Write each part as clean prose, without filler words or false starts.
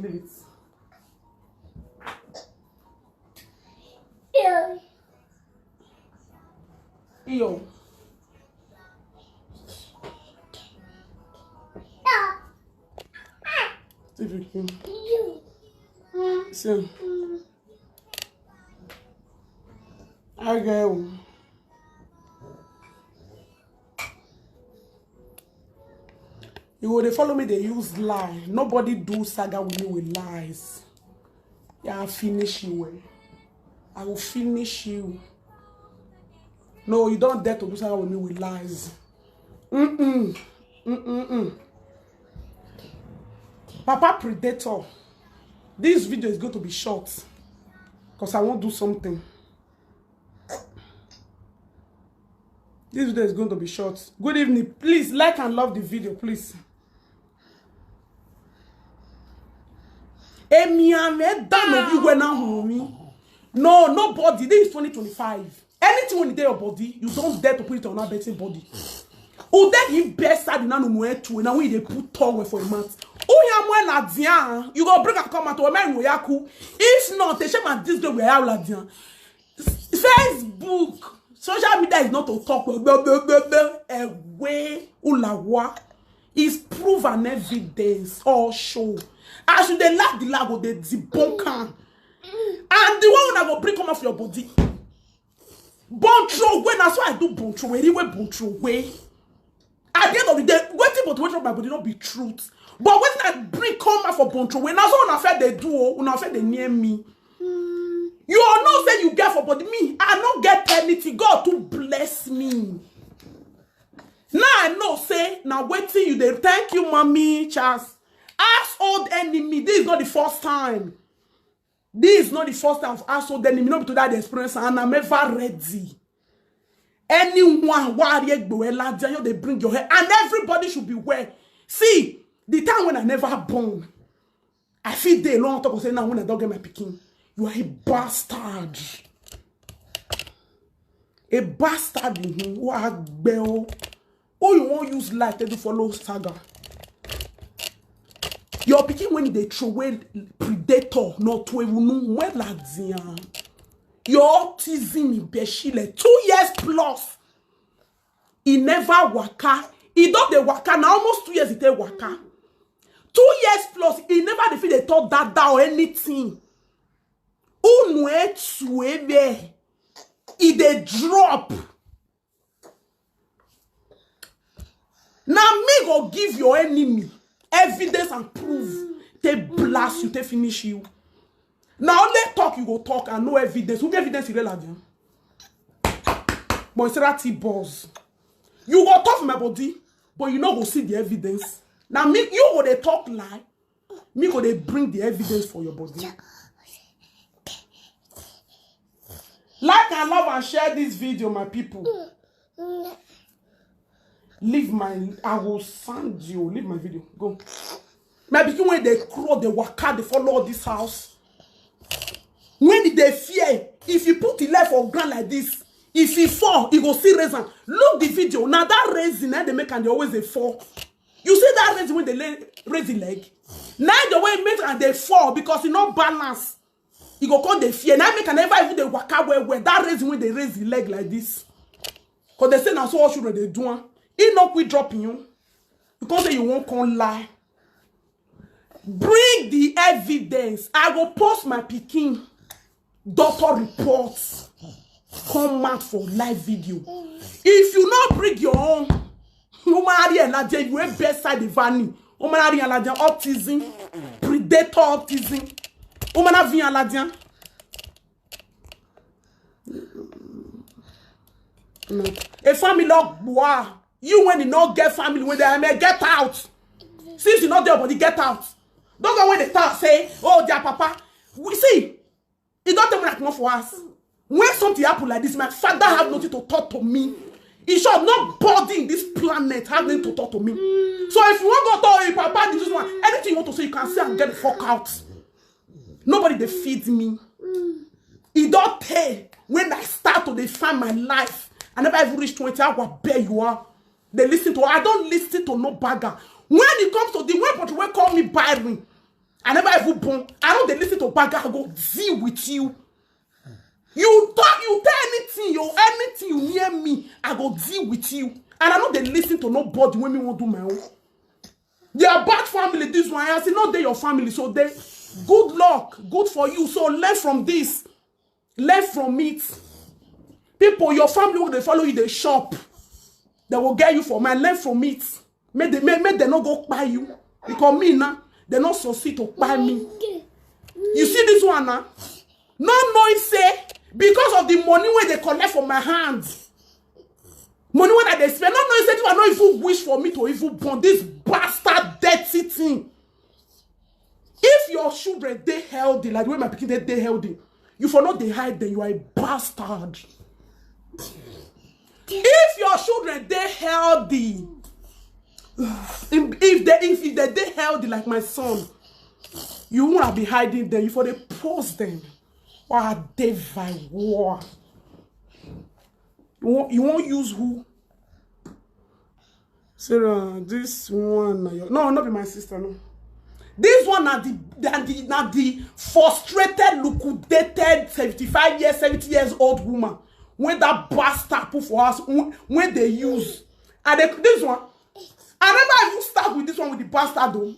leave it. Yo. So, I go. You will follow me, they use lie. Nobody do saga with me with lies. Yeah, I'll finish you. I will finish you. No, you don't dare to do saga with me with lies. Papa Predator. This video is going to be short. Because I won't do something. This video is going to be short. Good evening. Please like and love the video, please. No, nobody. This is 2025. Anything when you your body, you don't dare to put it on our betting body. Oh, then he best side now no to now we they put towel for a month. Oh, ya la you go bring a comment to a man yaku. If not, they shame this girl we are la dian. Facebook, social media is not to talk away ulawa. Is proof and evidence or show. As you they lack the lago they debunk and the one that will bring come off your body. Bon throw way, that's why I do bon throw way. Anyway, bon throw way. At the end of the day, waiting but wait for my body not be truth. But when I bring come off for bon throw way, that's all affair they do. Una affair they near me. You all know say you get for body me. I don't get anything. God to bless me. Now I know say now waiting you there. Thank you, mommy, Charles. Ask old enemy. This is not the first time. This is not the first time I've asked old enemy. Not to that experience, and I'm ever ready. Anyone they bring your hair, and everybody should be aware. See, the time when I never born, I feel they long talk say now when I don't get my picking. You are a bastard. A bastard in him. Who are bell? Oh, you won't use light to follow saga. Your picking when they throw away predator, not to even well like you're teasing me, Beshile. 2 years plus. He never waka. He don't the waka. Now almost 2 years he take waka. 2 years plus. He never defeat the thought that or anything. Unwe he they drop. Now me go give your enemy evidence and proof. They blast you, they finish you. Now only talk you go talk and no evidence. Who get evidence you like them? But it's that T-boss. You go talk my body, but you not go see the evidence. Now me you go they talk lie. Me go they bring the evidence for your body. Like and love and share this video, my people. Leave my, I will send you. Leave my video. Go. Maybe when they crawl, they waka, they follow this house. When they fear, if you put the leg on ground like this, if he fall, he go see reason. Look the video. Now that raising, they make and they always they fall. You see that raising when they raise the leg. Now the way it makes and they fall because it's not balanced. You go call the fear. Now make and never even they waka where that raising when they raise the leg like this. Because they say now so what should they do? He not quit dropping you. Because say you won't come lie. Bring the evidence. I will post my picking doctor reports. Come out for live video. If you not bring your own, you ain't best side the vanny. Autism, predator autism. A family lock bois. You when you not get family when they may get out. Since you not there, but you get out. Don't go when they start say, oh dear papa. We see, it don't tell me like more for us. When something happen like this, my father have nothing to talk to me. He should not body in this planet have nothing to talk to me. So if you want to talk to your papa, this one, anything you want to say, you can say and get the fuck out. Nobody they feed me. It don't tell when I start to define my life. I never even reach 20 hours where you are. They listen to, I don't listen to no bagger. When it comes to the way but you call me Byron, I never even born. I know they listen to Baga. I go deal with you. You talk, you tell anything you near me, I go deal with you. And I know they listen to nobody when me won't do my own. They are bad family, this one. I say, no, they your family. So they, good luck, good for you. So learn from this. Learn from it. People, your family, when they follow you, they shop. They will get you for man. Learn from it. May they not go buy you. Because me now, they not succeed to buy me. You see this one now? No noise say, because of the money where they collect from my hands. Money when they spend, no noise say, you are not even wish for me to even burn this bastard dirty thing. If your children, they healthy, like the way my pikin they healthy, you for not they hide them, you are a bastard. If your children, they healthy, if they healthy like my son, you won't be hiding them, you for they post them. Or they war. You won't use who? Sarah, this one. No, not be my sister, no. This one are the frustrated, liquidated 75 years, 70 years old woman. When that bastard put for us, when they use. And this one, I never even start with this one with the bastard though.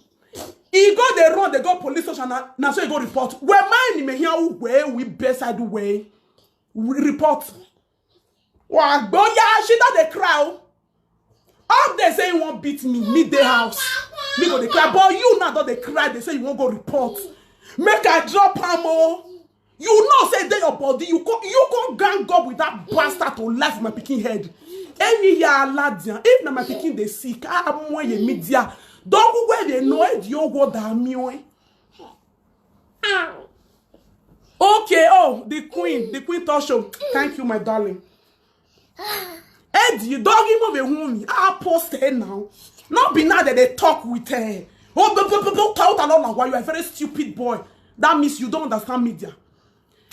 He go they run, they go police station, now so he go report. Where mine me here where we best I do way report. Wow, but yeah, she don't they cry. All they say you won't beat me the house. Me go they cry, but you now don't they cry, they say you won't go report. Make I drop ammo. You know say they your body, you go gang up with that bastard to life my picking head. Any year ladian, if na my picking they sick, I'm more ye media. Don't go where they know it, you go down me. Okay, oh, the queen talk show. Thank you, my darling. Eddie, you don't give me a woman. I'll post her now. Not be now that they talk with her. Oh, talk along while you are a very stupid boy. That means you don't understand media.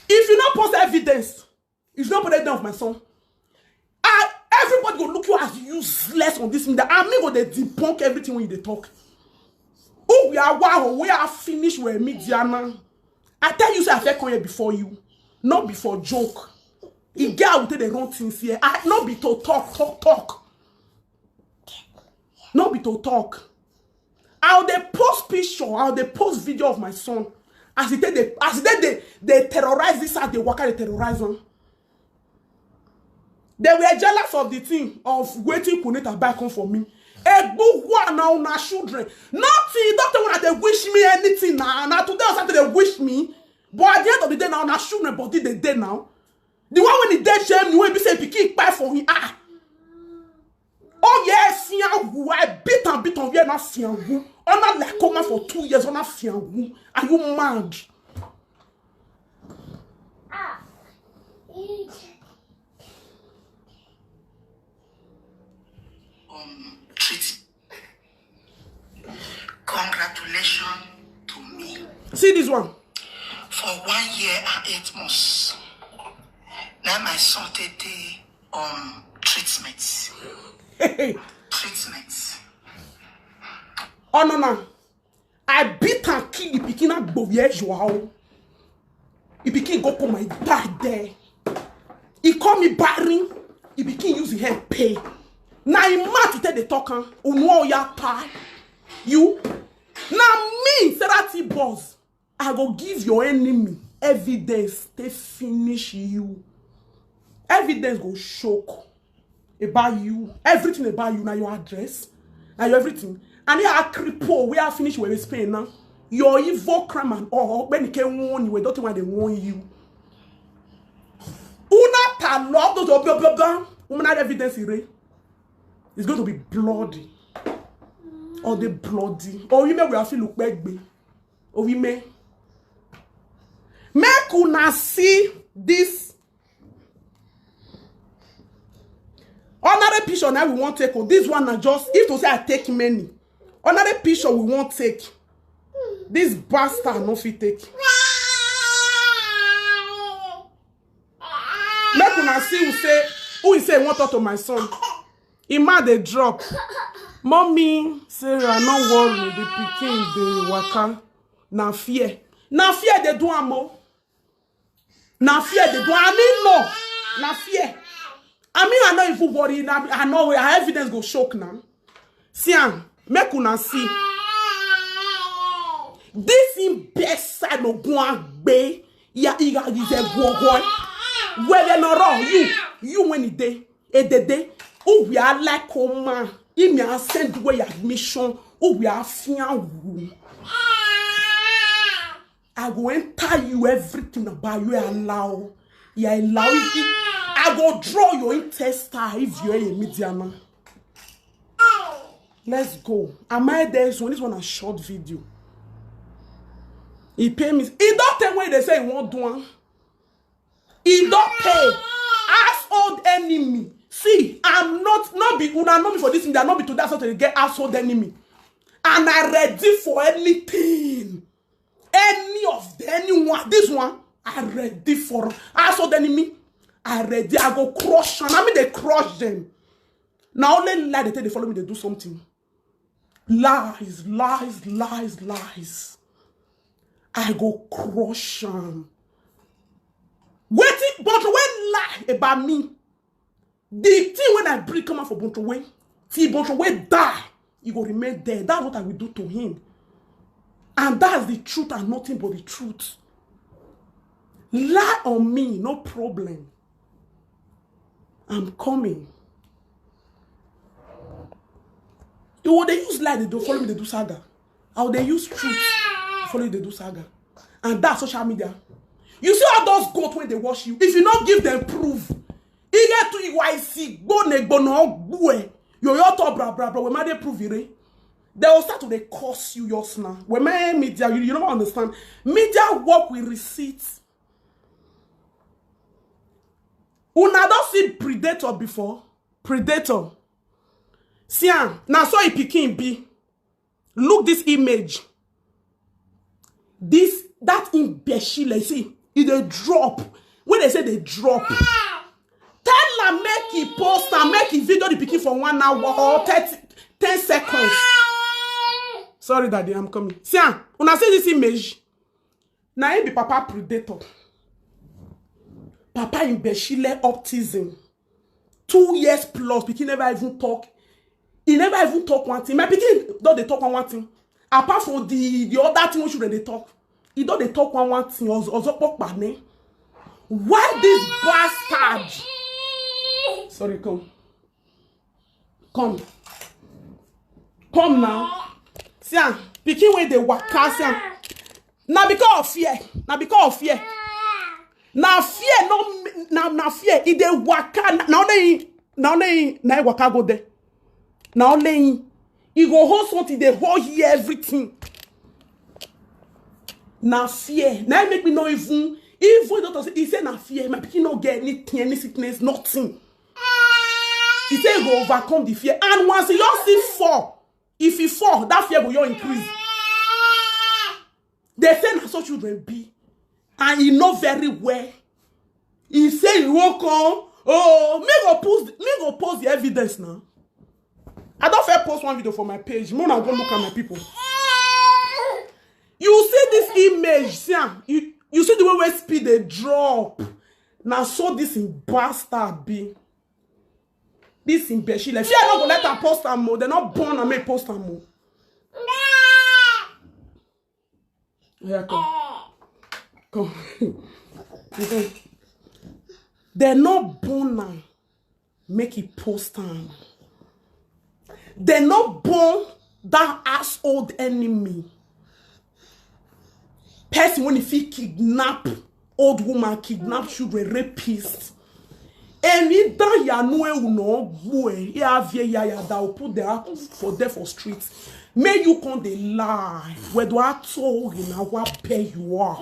If you not post evidence, if you not put it down of my son, everybody go look you as useless on this media. I'm going to debunk everything when they talk. Oh, we are finished with media now. I tell you, say I feel come here before you, not before joke. If girl will take the wrong things here, not be to talk. Not be to talk. I'll they post picture, I'll they post video of my son. As they terrorize this as they work out, they terrorize them. They were jealous of the thing of waiting Punita back home for me. A good one now, na children. Nothing, don't want they wish me anything now. Now today or something they wish me. But at the end of the day now, na children body the day now. The one when the dead shame, you will be saying pick buy for him. Ah. Oh yes, I beat on here, not fiangu. On a like coma for 2 years, on a fiangu. Are you mad? Treat. Congratulations to me. See this one. For 1 year and 8 months. Now my son take treatments. Treatments. Oh no. I beat and kill the pikin at Bovier Joao. He became go put my dad there. He called me barring. He became using her pay. Now he mad to tell the talker. You. Now me, Serati boss. I go give your enemy evidence. They finish you. Evidence go shock about you. Everything about you. Now your address. Now your everything. And you are cripple. We are finished with Spain now. Your evil crime and all. When they can warn you, we don't want they warn you. Una talk those blah blah blah. Woman had evidence here. It's going to be bloody. Or the bloody. Or we may we have to look back. Or we may. Make una see this. Another picture now we won't take. This one are just, if to say I take many. Another picture we won't take. This bastard no fit take. Make una see who say want talk to my son. He mad they drop. Mommy, Sarah, no worry. The pikin the waka. Na fear they do amo. Na fear they do. I mean no. Na fear. I know if you worry. I know our evidence go shock now. See, make una see. This in best side no go be. Ya is a go. Whether no wrong you when it day oh we are like come in me send way admission oh we are fear. I go enter you everything about you allow. You allow it. I go draw your intestine if you're a mediana. Let's go. Am I there? So this one a short video. He pay me. He don't tell when they say he won't do one. He don't pay. Household enemy. See, I'm not be una know me for this thing. They are not be to that sort of get household enemy. And I ready for anything. Any of the anyone. This one, I ready for household enemy. I ready. I go crush them. I mean they crush them. Now only lie they tell they follow me, they do something. Lies. I go crush them. Waiting, but when lie about me, the thing when I bring come out for Bontrowe, see Bontrowe die, he go remain there. That's what I will do to him. And that's the truth and nothing but the truth. Lie on me, no problem. I'm coming. You they use lie, they don't follow me, they do saga. How they use truth, follow me, they do saga. And that's social media. You see how those goats when they wash you, if you not give them proof, you get to EYC, go no bue, you top bra, when they prove it, they will start to they curse you yours now. When my media, you don't understand. Media work with receipts. Una don't see Predator before. Predator. See, now so he picking be. Look this image. That imbecile, see, it a drop. When they say they drop, tell her make he post and make he video the picking for 1 hour or 10 seconds. Sorry, Daddy, I'm coming. See, when I see this image, now he be Papa Predator. Papa imbecile autism. 2 years plus, Pikin never even talk. He never even talk one thing. My Pikin don't they talk one thing. Apart from the other thing, children they talk. He don't they talk one thing. Why this bastard? Sorry, come. Come now. See, Pikin when they waka, see. Now because of fear. Now fear. Now fear. If they waka, now they waka go there. Now laying, he go hold something, they hold here everything. Now fear. Now make me know even doctor say he say na fear. My pikin no get anything, any sickness, nothing. He say he go overcome the fear. And once he just see fall, if he fall, that fear will increase. They say na so children be, and he know very well. He say he won't come. Oh, me go post the evidence now. I don't fair post one video for my page. More now go look at my people. You see this image, see, you see the way we speed they drop. Now so this in bastard be. This in imbecile. If you are not gonna let her post her more, they're not born and make post her more. Yeah, come. They're not born and make it post her. They're not born that household enemy. Person when if he kidnap old woman, kidnap children, rapist. And if that ya no boy, ya that will put their for there for streets. May you come the lie. Where do I told you now what pay you are?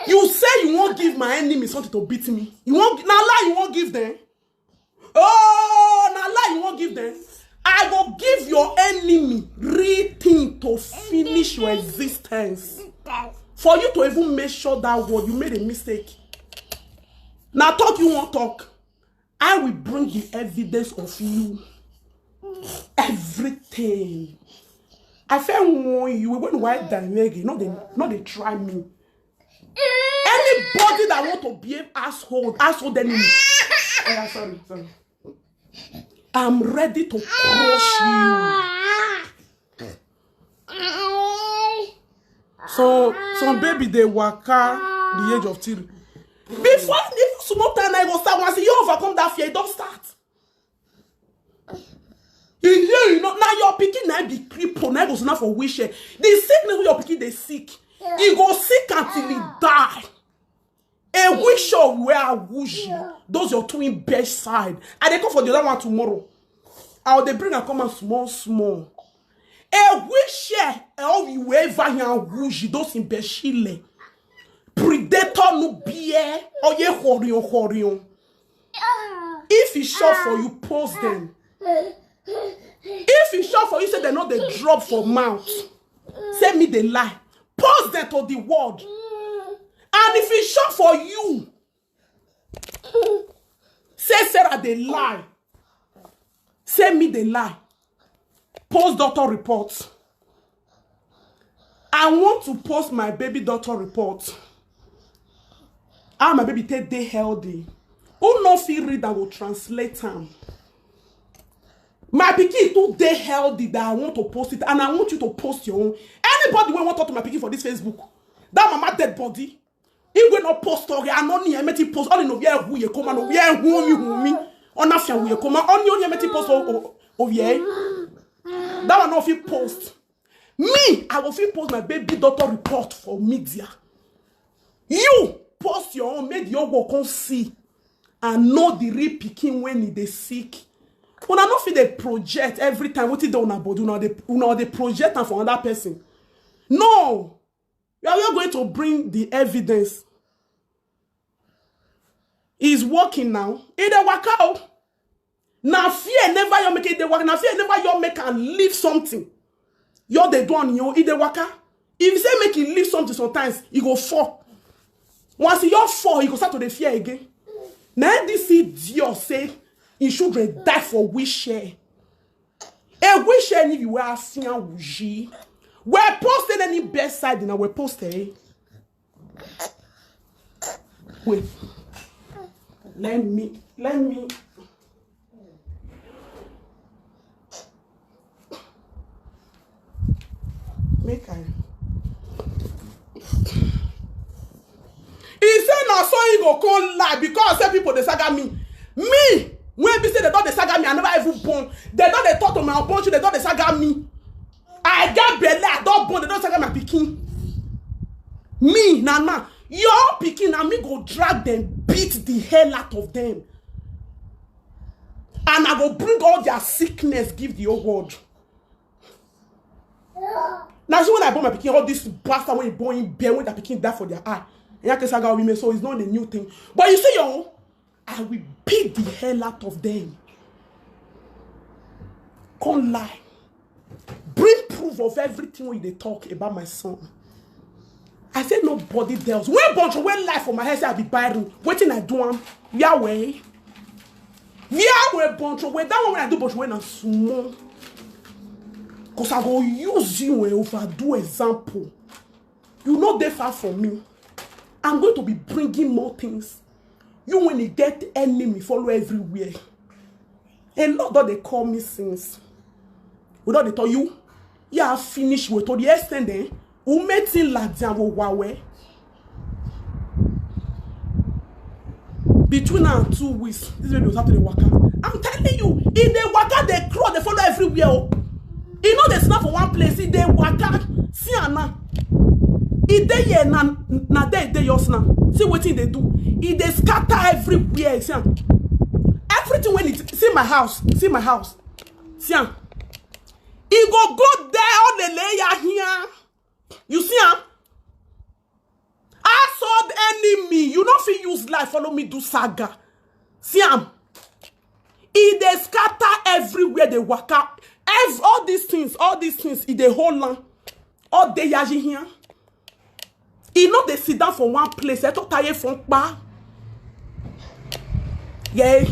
You say you won't give my enemy something to beat me. You won't now lie, you won't give them. Oh, now lie, you won't give them. I will give your enemy real thing to finish your existence. For you to even make sure that word, you made a mistake. Now talk you won't talk. I will bring the evidence of you. Everything. I feel you when white than Maggie, not they try me. Anybody that want to be an asshole enemy. Sorry. I'm ready to crush you. So some baby they waka the age of 3. Before if small time I go start once you overcome that fear, don't start. You know now your picking now be crippled now goes not for wish. The sickness your picking they sick. He go sick until he die. A wish of where wish those your twin best side. And they come for the other one tomorrow. How they bring a come small. A wish of you ever here wish those in Beshile. Predator no beer or ye horion. If he shot for you, post them. If he shot for you, say they know they drop for mouth. Send me the lie. Post them to the world. And if he shot for you, say Sarah the lie. Send me the lie. Post doctor reports. I want to post my baby doctor report. How my baby take day healthy. Who no feel read that will translate them. My pikin too day healthy that I want to post it, and I want you to post your own. Anybody want to talk to my pikin for this Facebook? That mama dead body. He will not post story. I know you met post. Only no where who you come and where who me. On a few you come. Only you met post of ye. That one not fit post. Me, I will fit post my baby daughter report for media. You post your own, make your work on see and know the real pikin when he dey sick. Una not fit the project every time. What is done about? Una the project and for another person. No, you are going to bring the evidence. He's working now. It dey work out. Now fear never you make it dey work. Now fear never you make and leave something. You're the one you it dey work out. If you say make you leave something sometimes, you go fall. Once you fall, you go start to the fear again. Now this idiot say his children die for wish share. A wish share if you were seeing wuji. We're posting any best side in our posted. Wait. Let me make I. He said now so he go call lie because some people they saga me. Me when be say they don't they saga me, I never even born. They don't they talk to my bunch, they don't they saga me. I get belly, I don't born, they don't saga my pikin. Me, Nana, your pikin and me go drag them, beat the hell out of them. And I go bring all their sickness, give the whole world. Now see when I born my pikin, all this bastard when you born in bed when that pikin die for their eye. And I can saga women, so it's not a new thing. But you see, yo, I will beat the hell out of them. Can't lie. Bring proof of everything when they talk about my son. I said nobody else. When bunch of when life for my head say I be buying. Waiting I do am. Yahweh. Yahweh bunch of when that one when I do bunch of when I'm small. Cause I go use you and overdo example. You know they far from me. I'm going to be bringing more things. You when you get enemy follow everywhere. A lot that they call me since. Without they tell you, yeah, finish with all the extent then. Who made it like Wawe? Between now and 2 weeks, this baby was out to the waka. I'm telling you, in the waka, they crawl, they follow everywhere. You know they snap for one place, in the waka, see Anna. If they here na they yours now. See what they do. If they scatter everywhere, see everything when it see my house, see. He go there all the layer here. You see I saw the enemy. You don't feel use life. Follow me do saga. See if they scatter everywhere they walk out. All these things, in the whole land, all they yaji here. You know they sit down for one place. They talk tired from bar. Yeah.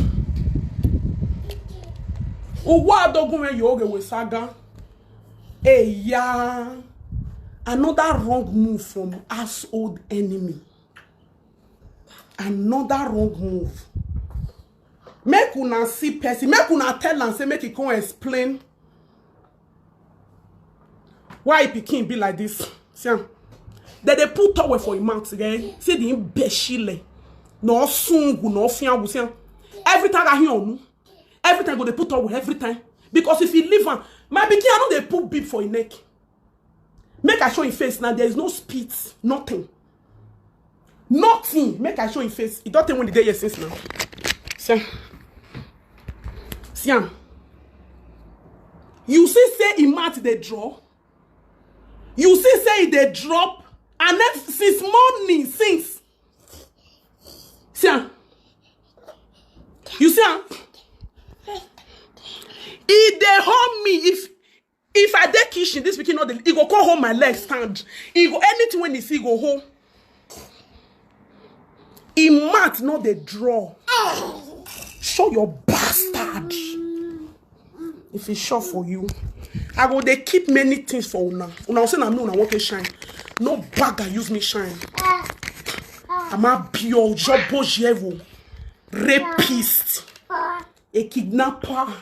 What do go when you go with saga? Hey, yeah. Another wrong move from household enemy. Another wrong move. Make una see person. Make una tell and say make it come explain why pikin be like this. See, they put towel for him mouth again. See the imbecile. No sungu, no fiangu. See, every time I hear on, every time go they put towel every time. Because if he leave on, my pikin I know they put beep for his neck. Make I show him face now. There is no spit, nothing. Nothing. Make I show him face. It don't take when the day here since now. See. Siam. You see say he mat they draw. You see say they drop. And then since morning, since. Siam. You see am? If they hold me, if I dey kitchen, this pikin not he go call hold my leg stand. He go anything when he see go hold. He mat not the draw. Show your bastard. If it's short for you, I go they keep many things for una. Una say na me una want to shine. No bagger use me shine. I'm a pure jobo jevo, rapist, a kidnapper.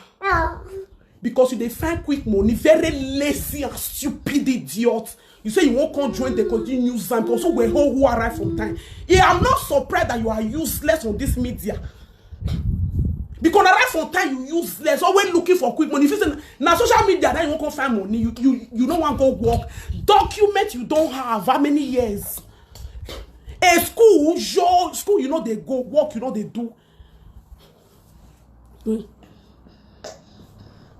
Because you they find quick money, very lazy and stupid idiot. You say you won't come join the continue Zam. Also, we who arrive from time. Yeah, I'm not surprised that you are useless on this media. Because arrive from time, you useless. Always looking for quick money. If you say now social media, then you won't come find money. You don't want to go work. Document you don't have. How many years? A school, you know they go work. You know they do.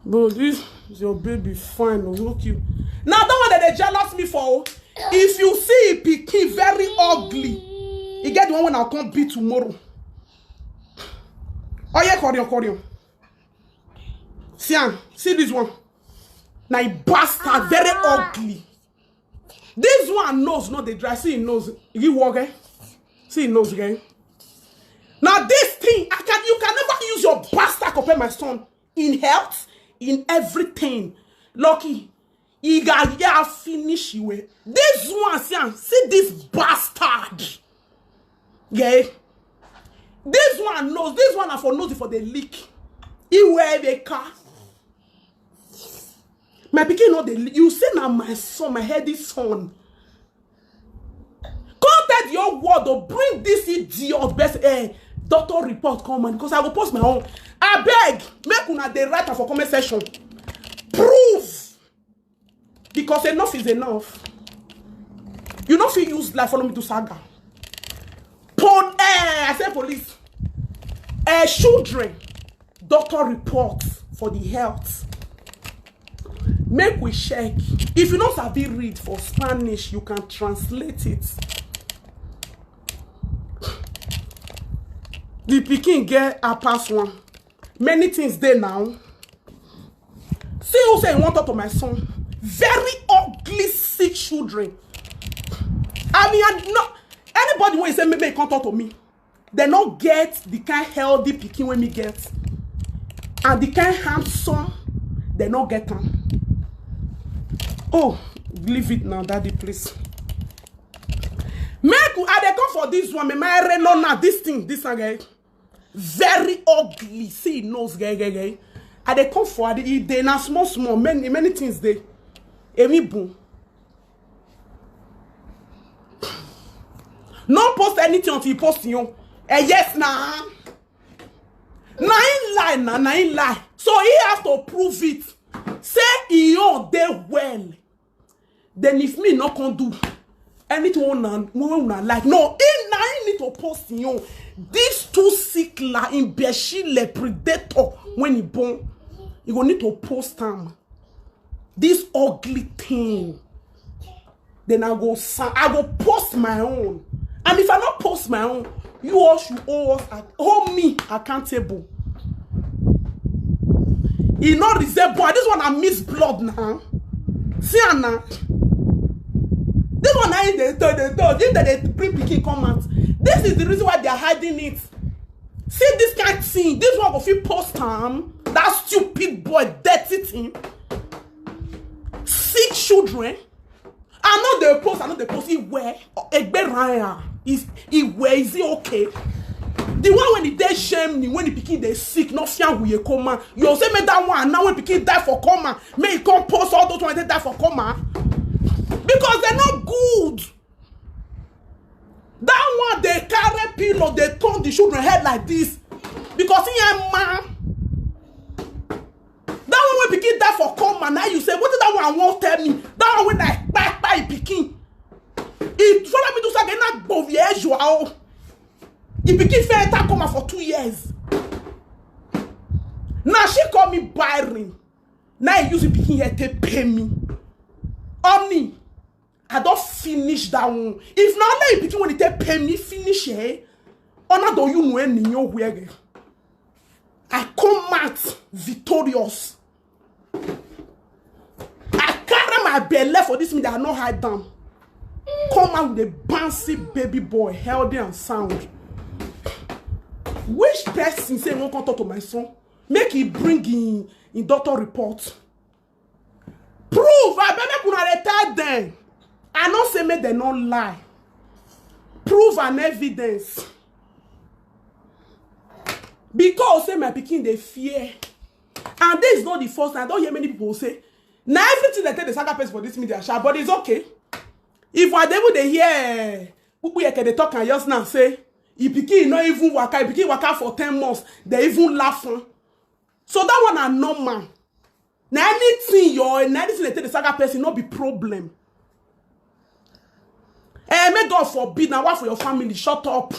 Bro, this is your baby fine. Look you. Now that one that they jealous me for. If you see pikin very ugly, you get the one when I'll come beat tomorrow. Oh yeah, Corion. See this one. Now he bastard, very ugly. This one knows not the dry. See he knows. He walk, eh? See he knows again. Now this thing, you can never use your bastard compare my son in health, in everything. Lucky, he got finish you. This one, see this bastard. Yeah. This one knows. This one are for knows for the leak. He wear the car. My pikin know the leak. You say now my son, my heady son. Contact your word or bring this idiot best doctor report come on because I will post my own. I beg, make una the writer for comment section. Prove. Because enough is enough. You know if you use life follow me to saga. I say police. Children, doctor reports for the health. Make we check. If you don't sabi read for Spanish, you can translate it. The pikin get a pass one. Many things there now. See who say you want to talk to my son. Very ugly, sick children. I mean, not anybody when you say maybe can't talk to me. They not get the kind healthy pikin when me get. And the kind handsome, they not get them. Oh, leave it now, daddy, please. Make I they come for this one. My no now this thing, this one guy. Very ugly. See nose guy. I they come for it. They now small, many things they. Emi boom. No post anything until you post you. Yes, nah. Nah in lie. So he has to prove it. Say he on there well. Then if me not can do anything on like no, he need to post you. These two sick la imbecile predator when he born, you gonna need to post them. This ugly thing. Then I go post my own. And if I not post my own, you all should hold me accountable. He not resemble. This one I miss blood now. See now. This one I they bring pikin come out. This is the reason why they are hiding it. See this kind of thing. This one of you post him. That stupid boy, dirty thing. See children. I know the post. He wear is it okay? The one when he dey shame, when he pikin dey sick, not fear we coma. You say me that one now when pikin die for coma, may he come post all those ones they die for coma because they're not good. That one they carry pillow, they turn the children head like this because he ain't man. That one when pikin die for coma, now you say what is that one won't tell me? That one when I buy pikin, it follow me to say not bovier joao. He became fair attack coma for 2 years. Now she call me Byron. Now he use it picking here to pay me. Only I don't finish that one. If not let picking when it pay me finish here. Honor do you know any new way. I come out victorious. I carry my belly for this mean that I not hide down. Come out with a bouncy baby boy, healthy and sound. Which person say won't come talk to my son? Make he bring in doctor report. Prove I better put retard them. I not say make they not lie. Prove and evidence. Because say my pikin they fear. And this is not the first time. I don't hear many people say. Now everything they tell the saga person for this media show, but it's okay. If one day they hear people they talk and just now say. If pikin not even waka, if pikin waka for 10 months, they even laughing. So that one are normal. Now anything they tell the saga person not be problem. May God forbid now what for your family. Shut up.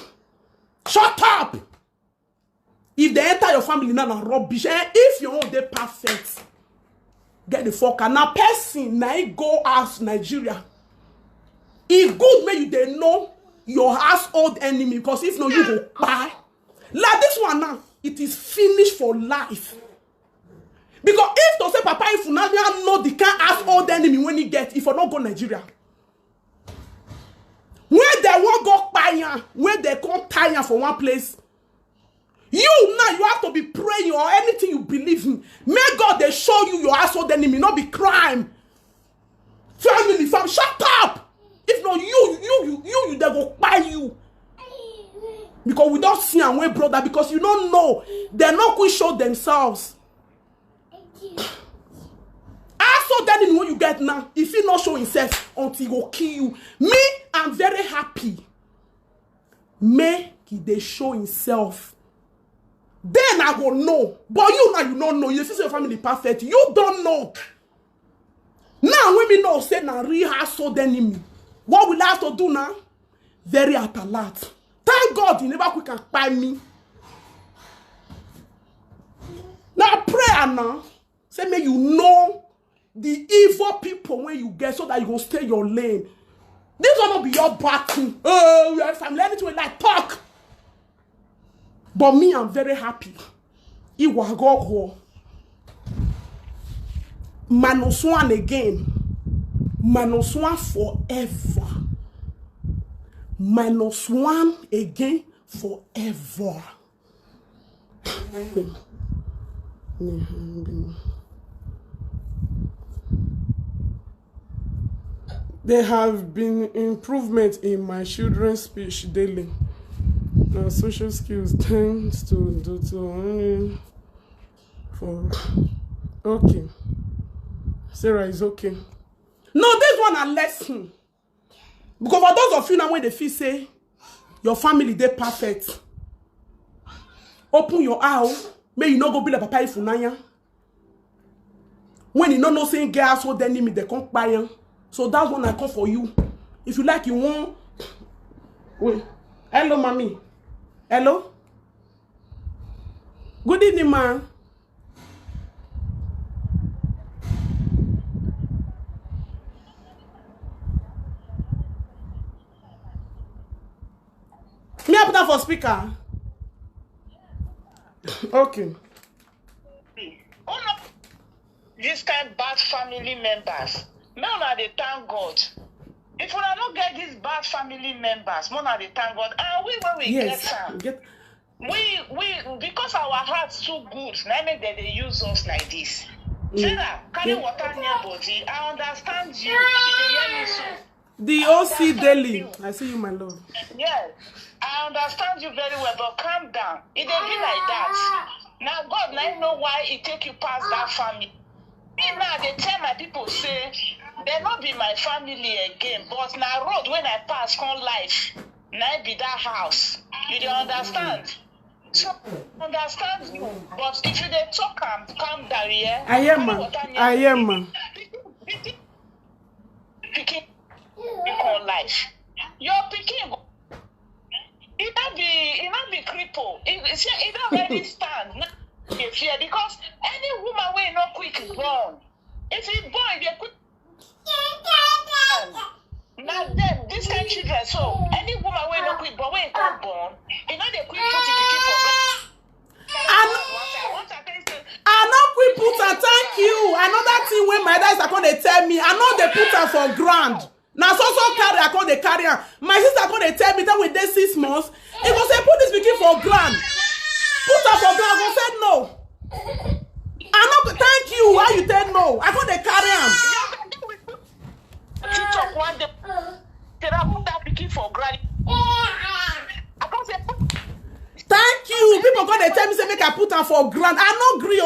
Shut up. If they enter your family now na rubbish. If your own they perfect, get the fuck out. Now person now go ask Nigeria. If good may you they know your household enemy, because if no, you go buy. Like this one now, it is finished for life. Because if to say Papa, if you now know the kind household enemy when he get, if you not go Nigeria, where they won't go buy, where they come tie for one place, you now you have to be praying or anything you believe in. May God they show you your household enemy, not be crime. Family, shut up. If not you they go buy you. Because we don't see and we brother, because you don't know. They're not going to show themselves. Also then when you get now, if he not show himself until he will kill you. Me, I'm very happy. May he show himself. Then I will know. But you now you don't know. You see your family perfect. You don't know. Now when we know say na real household enemy. What will I have to do now? Very at alert. Thank God you never quick and buy me. Now pray now. Say may you know the evil people when you get so that you will stay your lane. This will not be your battle. Oh, your family, anything like talk. But me, I'm very happy. It will go. Manoswan again. -1 forever. -1 again forever. There have been improvements in my children's speech daily. Now social skills tends to do to only for okay. Sarah is okay. No, this one a lesson. Because for those of you now when they feel say your family they perfect. Open your eye. May you not go be like Papa Ifunanya. When you know saying girls so then me they come buy. So that's one I call for you. If you like you want. Wait. Hello, mommy. Hello. Good evening, man. Me I put that for speaker. Okay. All of these kind of bad family members, now they thank God. If we don't get these bad family members, now they thank God. And when we get some, we because our heart's too good, now make they use us like this. Sarah, carry water near body. I understand you. You dey hear me so. The OC daily. I see you, my love. Yes, I understand you very well, but calm down. It dey be like that. Now God, now you know why He take you past that family. Me now, they tell my people say they not be my family again, but now road when I pass come life. Now be that house. You dey understand? So understand you, but if you dey talk calm down, yeah. I am, man. I am, man. Picking on life. Your picking. It not be cripple. It don't already stand. Now you fear because any woman will not quick born. If you born, they quick. Now then, this kind of children. So any woman will not quick born, when you come born, you know they quick put it for granted. I know quick put her. Thank you. Another thing when my dad is going to tell me, I know they put her for grand. Now so carry I call the carrier. My sister call they tell me that with this 6 months, it go say put this pikin for grand. Put her for grand. I go say no. I know. Thank you. Why you tell no? I call the carrier. TikTok one day. Put that pikin for grand. I go say. Thank you. People call they tell me say make I put her for grand. I no gree.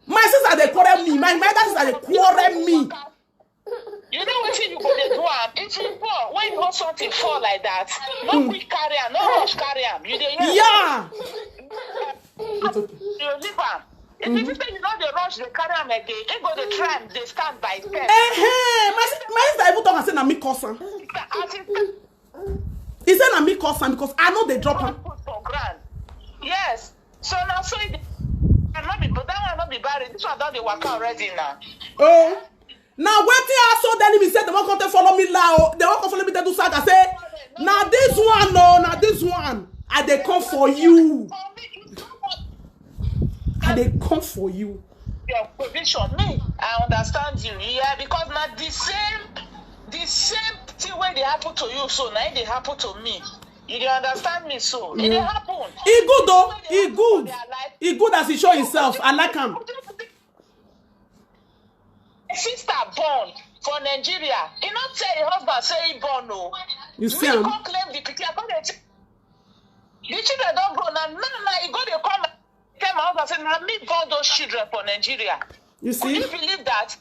My sister they quarrel me. My mother sister they quarrel me. You know what you go to do? If you fall, when you want something fall like that, no quick carry am, no rush carry am. You dey hear? Yeah. You leave am. If you say you know the rush, they carry am again. They go to try and they stand by step. My sister even talk and say na me cause am. He said na me cause am because I know they drop am. For grand. Yes. So now so it not be, but that one not be bad. This one done the work already now. Oh. Now when I saw the enemy said they won't come to follow me now. They won't come follow me to do saga. I say, now this one, no, now this one. And they come for you. And they come for you. Your position, me, I understand you. Yeah, because now the same thing when they happen to you, so now they happen to me. You dey understand me so? It happen. He good though. He good. He good as he show himself. I like him. Sister born for Nigeria. He not say your husband say he born no. You see him? Can't claim the picture. The children don't grow now. He go they come and tell my husband say, "Now me born those children for Nigeria." You see? Could you believe that?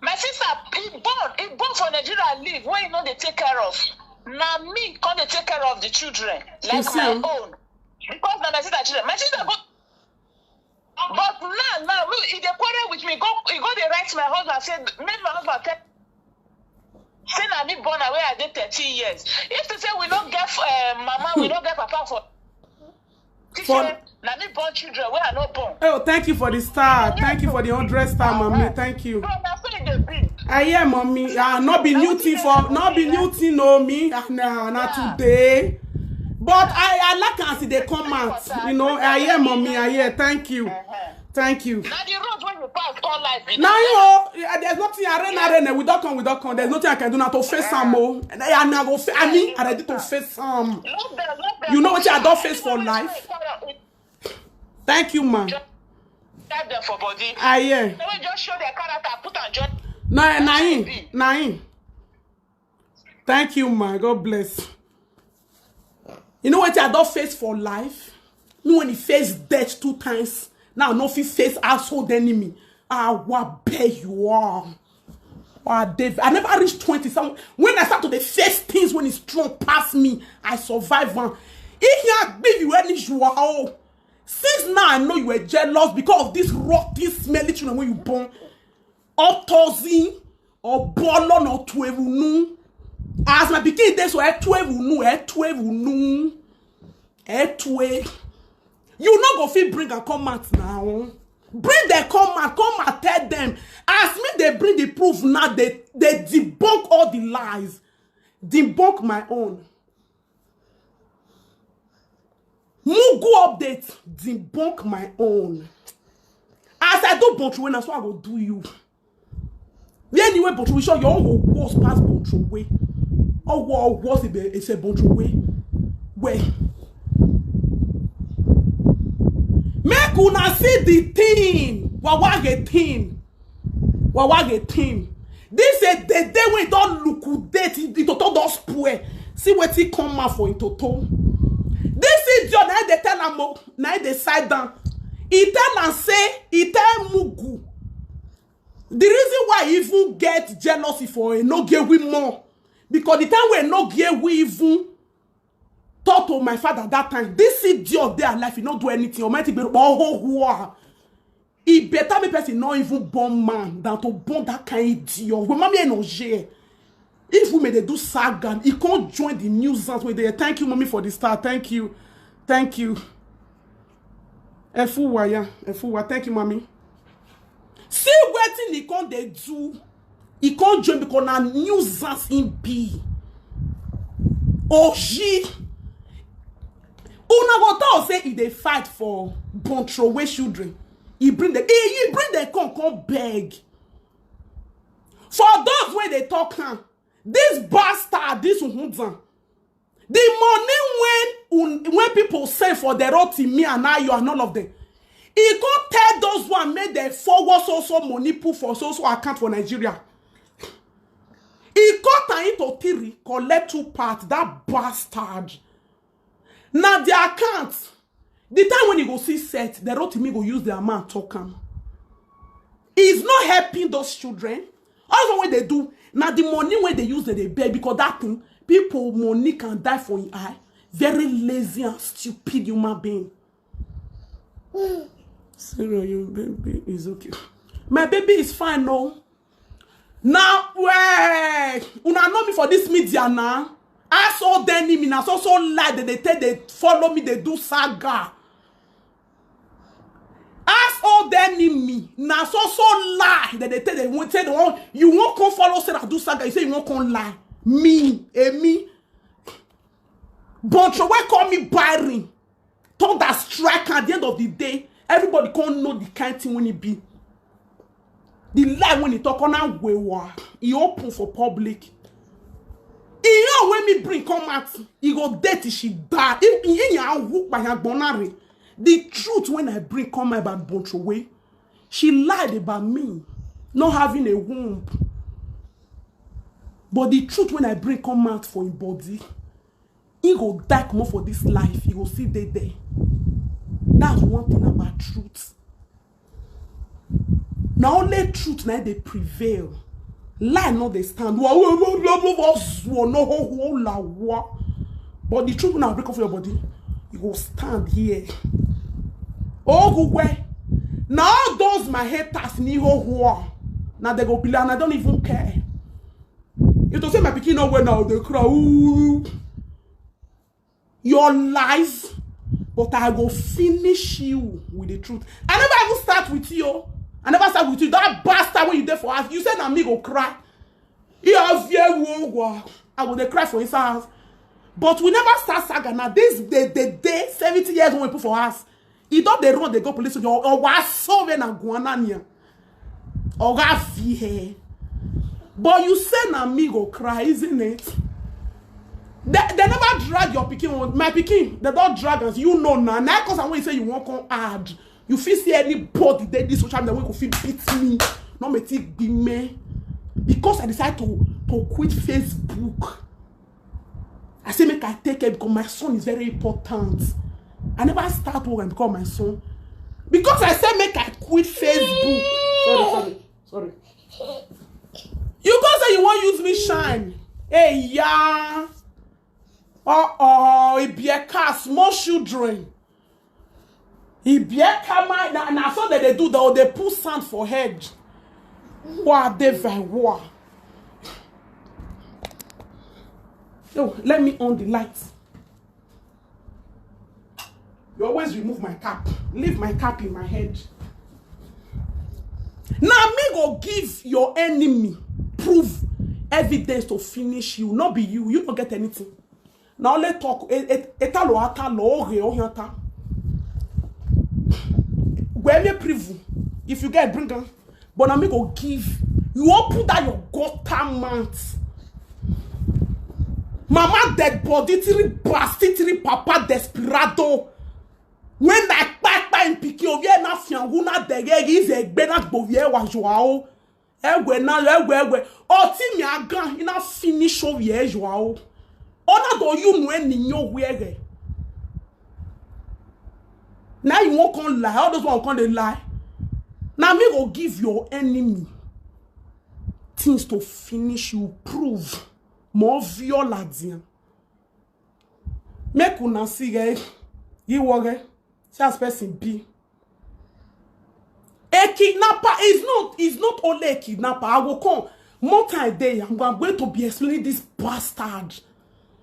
My sister, he born for Nigeria live where you know they take care of. Now me can't they take care of the children like my own because now my sister children. My sister go. But now, if they quarrel with me, he go they write my husband, say, make my husband tell, say na me born away I did 13 years. If they say we don't get mama, we don't get papa for na me born children, we are not born. Oh, thank you for the star. Thank you for the 100 star, mommy. Thank you. I am, mommy. Not be new thing for, not be new thing, no me. Nah, not today. But I like and see they come out. You know, I hear mommy, I hear. Thank you. Thank you. Now the road when you pass all life. Now you know, there's nothing I we don't come. There's nothing I can do now to face some more. And I now go I mean, I ready to face some. You know what I don't face for life. Thank you, man. Them for body. I hear. They will just show their character, put on job. Nine. Thank you, man. God bless. You know what I don't face for life? You know when he faced death 2 times. Now no fit face household enemy. What bear you are. Dave. I never reached 20. When I start to face things when it's strong past me, I survive one. If you give you any joie, since now I know you were jealous because of this rotten, smelly children when you born. Autozi or bolon or 12 nu. As my pikin dey so 12 nu. You not go fit bring and come out now. Bring them come and tell them. As me they bring the proof now, they debunk all the lies. Debunk my own. Mugu update. Debunk my own. As I do bunch away, that's what I go do you. Anyway, bunch we show your own worse past bunch away. Or worse it's a bunch away. Where? Make una see the thing. What the thing? Wawage team. This is the day we don't liquidate it total don't spoil. See what he come out for in total. This is your night they tell am now they side down. He tell and say, he tell Mugu. The reason why he even get jealousy for a no give we more. Because the time we no give we even talk to my father that time. This idiot their life, he not do anything. Or might be he better be person not even born man than to born that kind of idiot. When mommy no share. If we may they do saga, he can't join the nuisance with they thank you, mommy, for the start. Thank you. Thank you. Efuwa, yeah. Efuwa. Thank you, mommy. See what he can't they do. He can't join because na nuisance in be. Oji. Una go tell say if they fight for bon throwaway children. He bring the come beg. For those where they talk, this bastard, this Uhunzan, the money when people send for the roti me and I you and all of them, he can't tell those one made the forward so money put for so account for Nigeria. He cut into Tori, collect 2 parts, that bastard. Now the account. The time when you go see set, the road to me go use the amount talk him. He's not helping those children. Also what they do, now the money when they use they beg because that thing, people money can die for your eye. Very lazy and stupid human being. Sarah, your baby is okay. My baby is fine, no. Now, wait, una know me for this media now. I saw them me now so lie that they tell they follow me, they do saga. Ask all them me now so lie that they tell they won't say you won't come follow say I do saga. You say you won't come lie. Me. But you won't call me Byron. Talk that strike at the end of the day. Everybody can't know the kind of thing when it be. The lie when he talk on a way, he open for public. He know when me bring come out, he go dirty she die. The truth when I bring come out about Bontrowe, she lied about me not having a womb. But the truth when I bring come out for him body, he go die more for this life. He go see they there. That's one thing about truth. Now only truth now they prevail. Lie not they stand. But the truth when I break off your body, you go stand here. Oh, go where? Now those my haters ni ho. Now they go below and I don't even care. You don't say my pikin no now they cry. Ooh. Your lies, but I go finish you with the truth. I never even start with you. I never start with you. That bastard when you there for us, you said me go cry. I will cry for his house. But we never start saga. Now this the day 70 years when we put for us. He don't they run they go police or was so when I'm guanania. Or here. But you say na me go cry, isn't it? They never drag your pikin. My pikin, they don't drag us. You know now. Now because I want to say you won't come add. You feel see anybody that this social media will feel beat me. Not me take be me. Because I decided to quit Facebook. I say make I take it because my son is very important. I never start work and become my son. Because I said make I quit Facebook. Sorry. You go say you won't use me shine. Hey yeah. It be a car, small children. It be a car, and I saw that they do that, they put sand for head. What they war. Oh, let me on the lights. You always remove my cap. Leave my cap in my head. Now me go give your enemy proof, evidence to finish you. Not be you. You don't get anything. Now let's talk. Where me prove? If you get bring them, but now me go give. You all put that your gutter mouth. Mama dead body, three bastard, three papa desperado. When I papa in piki ovie na fianguna dege is a benak bovie wa joao. Egwe na egwe. Oti mi agan ina finish over here joao. Ona do you know any nyo wege. Now you won't come lie. All those one come they lie. Now me go give your enemy things to finish you, prove more violent. Make una see you worry. Just person B. A kidnapper is not only a kidnapper. I will come more time day. I'm going to be explaining this bastard.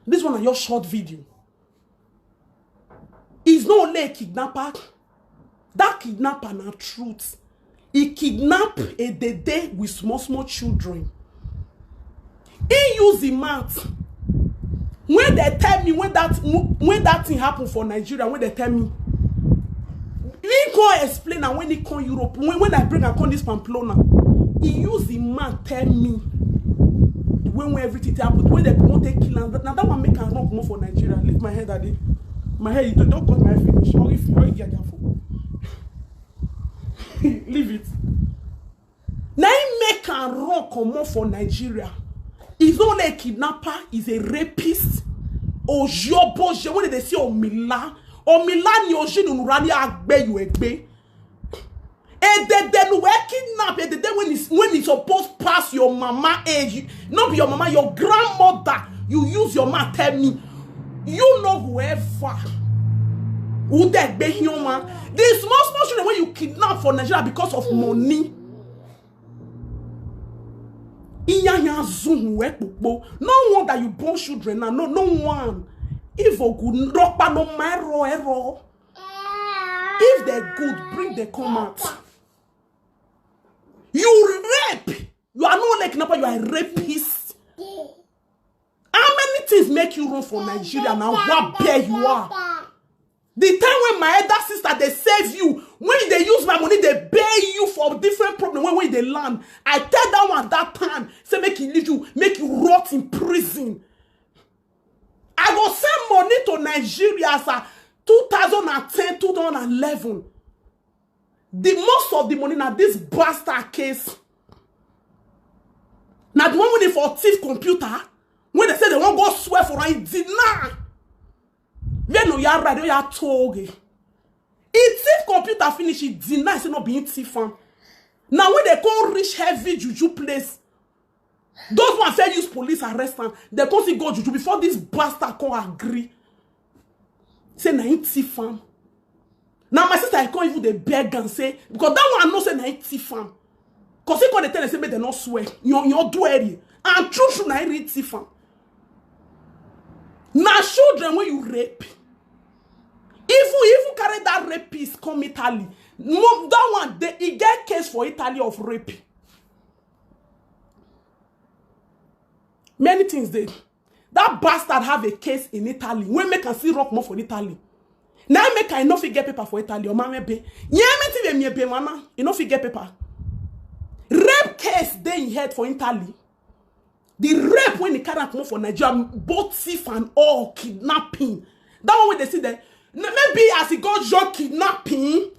This one is your short video. He's not only a kidnapper. That kidnapper na truth. He kidnap a day with small children. He use the math. When they tell me when that thing happened for Nigeria, when they tell me, he can't explain. And when he come Europe, when I bring a con this Pamplona, he use the math tell me when everything happened, when they won't take kill. Now that one make a run more for Nigeria. Leave my head at it. My head, you don't cut my finish. Or if you get leave it. Now he make a run come more for Nigeria. He's not a kidnapper, he's a rapist. Or jobo, when they say Omila ni oji no rani agbe you egbe. And then we kidnap and then when it's supposed to pass your mama age, not be your mama, your grandmother, you use your mouth tell me. You know whoever who that be human. The small children when you kidnap for Nigeria because of money. No one that you born children now, no one. If a good rock no error. If they're good, bring the come out. You rape. You are not like kidnapper, you are a rapist. How many things make you run for Nigeria now? What bear you are? The time when my elder sister they save you, when they use my money, they pay you for different problems. When they land, I tell that one at that time, say make you leave you, make you rot in prison. I go send money to Nigeria as a 2010, 2011. The most of the money now this bastard case. Now the one when they for thief computer, when they say they won't go swear for it, deny. When no ya radio ya toge. It thief computer finish it deny say not being thief farm. Now when they go reach heavy juju place, those ones say use police arrest them. They come see go juju before this bastard come agree. Say na him thief farm. Now my sister I can't even they beg and say because that one I know say na him thief farm. Cause he come they tell them say make they not swear. You do it. And true na him thief farm. Now children when you rape. If you carry that rapist come Italy, that one he get case for Italy of rape. Many things they. That bastard have a case in Italy. When make can see rock more for Italy. Now make I no fit get paper for Italy or mama be. Yeah, me be mana. You no fit get paper. Rape case they in head for Italy. The rape when the carry come for Nigeria, both thief and all kidnapping. That one when they see that maybe as he got John kidnapping,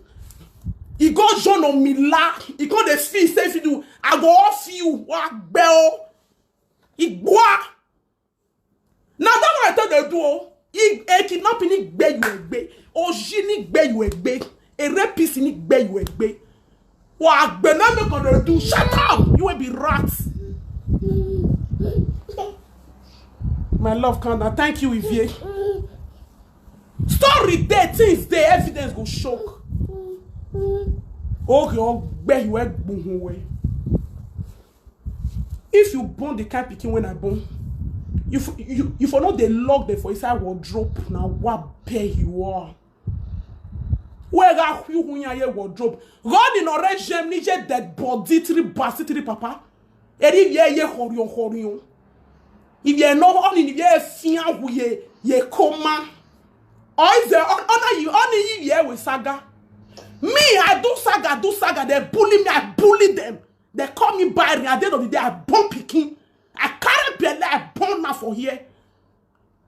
he got John on Mila, he got the fee say if you do, I go off you, what bell, he boah. Now that one I tell they do, he kidnapping he beg you egbe, oji ni beg you egbe, a rapist ni beg you egbe. What now me gonna do? Shut up! You will be rats. My love Kanda, thank you, Ivie. Story there, things there, evidence go shock. Okay, if you burn the kind picking when I burn, you for not they lock them for inside wardrobe. Now what pay you are? Where are you when you wardrobe? God in orange gem nije dead body 3 basti 3 papa. Eri ye horion. If you know on in ye fian wu ye koma. Or is there honor you only ye with saga? Me, I do saga, they bully me, I bully them. They call me Byron, at the end of the day, I bomb picking. I carry belly, I bomb now for here.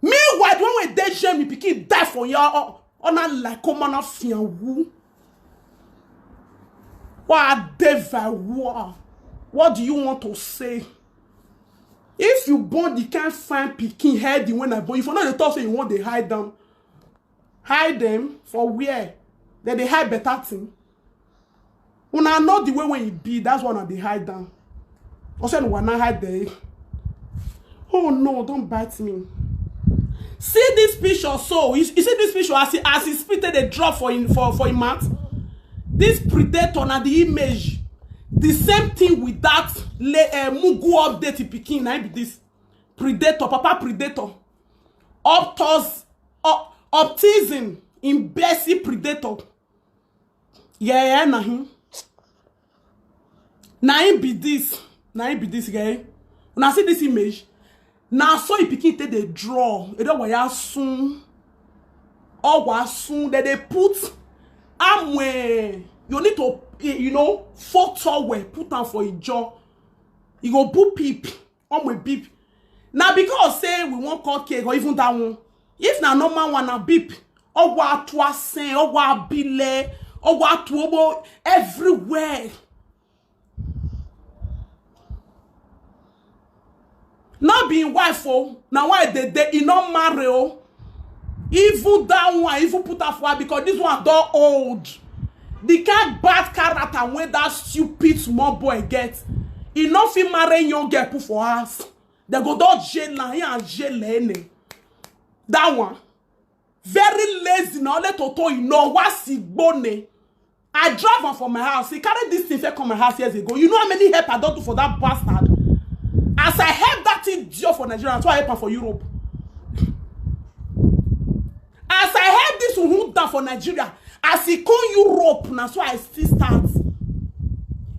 Meanwhile, when we dead shame, me picking die for y'all, honor like common of fian wu. What devil war. What do you want to say? If you born, you can't find picking head when I born. If you know the talk say you want they hide them. Hide them for where? Then they hide better thing. When I know the way when you be, that's one they hide them. Also, when I hide there. Oh no, don't bite me. See this picture, so you see this picture as he spitted a drop for him mouth. This predator and the image, the same thing with that Mugu update picking. I be this predator, papa predator, optism in Bessie predator. Yeah, na him. Na him be this guy. When I see this image. Now so you pick it they draw. You know why soon or soon that they put where you need to photo where put on for a jaw. You go boop peep on with beep. Now because say we won't call cake or even that one. If na normal one a beep or what to say or what bile or what to everywhere. Not being wife, now why they not marry, even that one, even put up for because this one done old. The kind bad character when that stupid small boy gets, he not fit marry young girl put for us. They go do jail and jail. That one very lazy. Now let Toto what's he bone. I drive one from my house. He carried this thing from my house years ago. You know how many help I don't do for that bastard. As I help that idiot for Nigeria, that's why I help her for Europe. As I help this one down for Nigeria, as he come Europe, that's why I still start.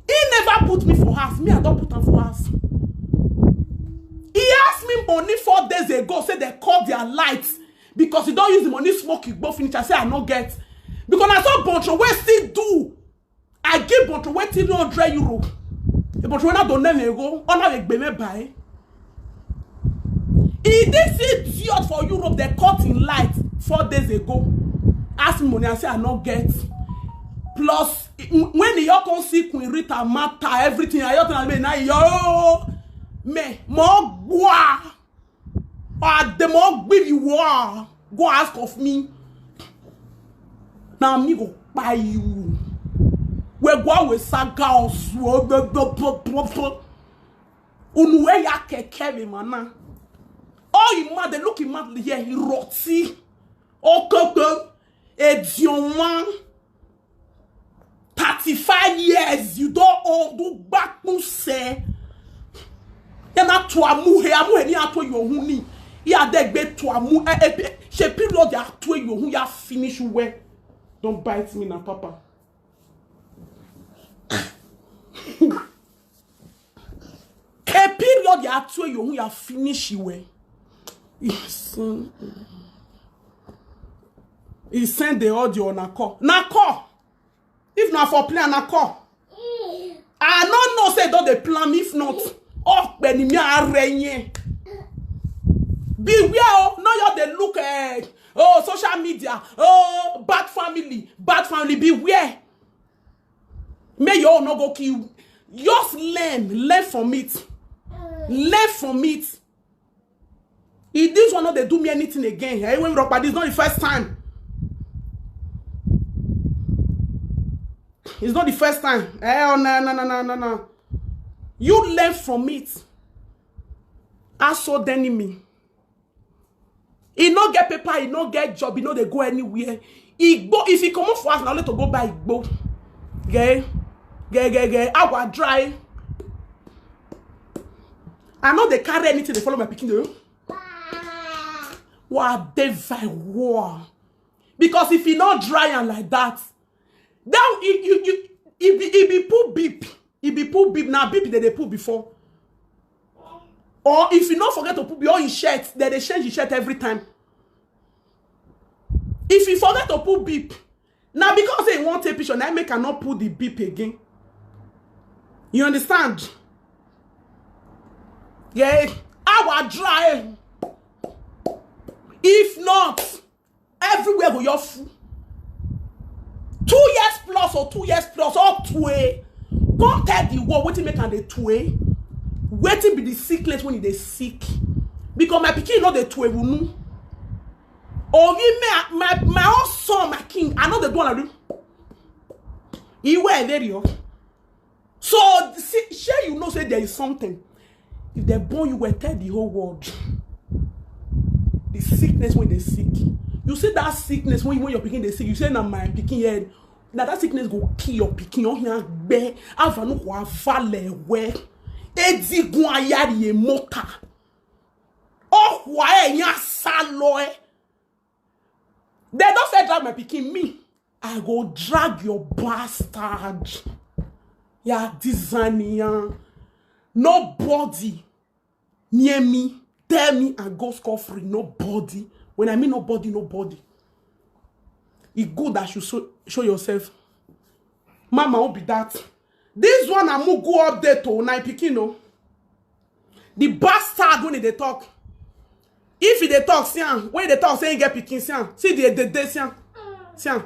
He never put me for house. Me, I don't put him for house. He asked me money 4 days ago, say they cut their lights because he don't use the money smoke it both finish. I say I not get. Because I saw Bontro we still do. I give Bontro we till €100. But when I don't go, on avec Beme buy. He did see idiot for Europe, they cut in light 4 days ago. Ask me money, I say I not get. Plus, when the y'all see Queen Rita matter everything, I tell me now yo me more bois. The more baby war. Go ask of me. Now me go buy you. We go with saga unwe ya keke mana. Oh, you mad, they look mad here, he roti. Oh, koko, edion 35 years, you don't all do back to say. You're not to amu here, amu any ato your huni. Ya de be to amu, she period ya to your who ya finish where. Don't bite me now, papa. A period you are to you are finish way. He sent the audio on a call. Na call. If not for plan na call. I don't know say don't they plan if not. Oh, when me are renye. Beware, no you they look oh social media. Oh bad family. Beware. May you all not go kill. Just learn from it. Learn from it. If this one not they do me anything again, hey, when rock, but this is not the first time. It's not the first time. Oh no. You learn from it. Aso enemy. He no get paper, he no get job, he no they go anywhere. He go if he come up for us now, let to go buy Igbo. Okay? I will dry. I know they carry anything, they follow my picking though. What they war. Because if you not dry and like that, then it be put beep. It be put beep. Now beep that they put before. Or if you not forget to put your in shirt, then they change your shirt every time. If you forget to put beep, now because they want a picture, now make cannot put the beep again. You understand? Yeah, I will dry. If not, everywhere go your food. 2 years plus or 2 years plus or 2 Come tell the world what make and the tway. Waiting be the sickness when they sick. Because my pikin know the tway will oh, my own son, my king, I know the one I do. He wear very off. So, sure you know, say there is something. If they born you, will tell the whole world. The sickness when they sick. You see that sickness when you're picking they sick. You say, now my picking head. Now that sickness go kill your picking. On here, be. Avanu kwa vale we. Edi gwa yari mota. Oh, why ya saloe. They don't say drag my picking me. I go drag your bastard. Yeah, designer. Nobody near me, tell me and go score free. Nobody. When I mean nobody, nobody. It's good that you show yourself. Mama won't be that. This one I'm gonna go up there to night picking. The bastard when they talk. If they talk, when they talk, say get picking, see the sian.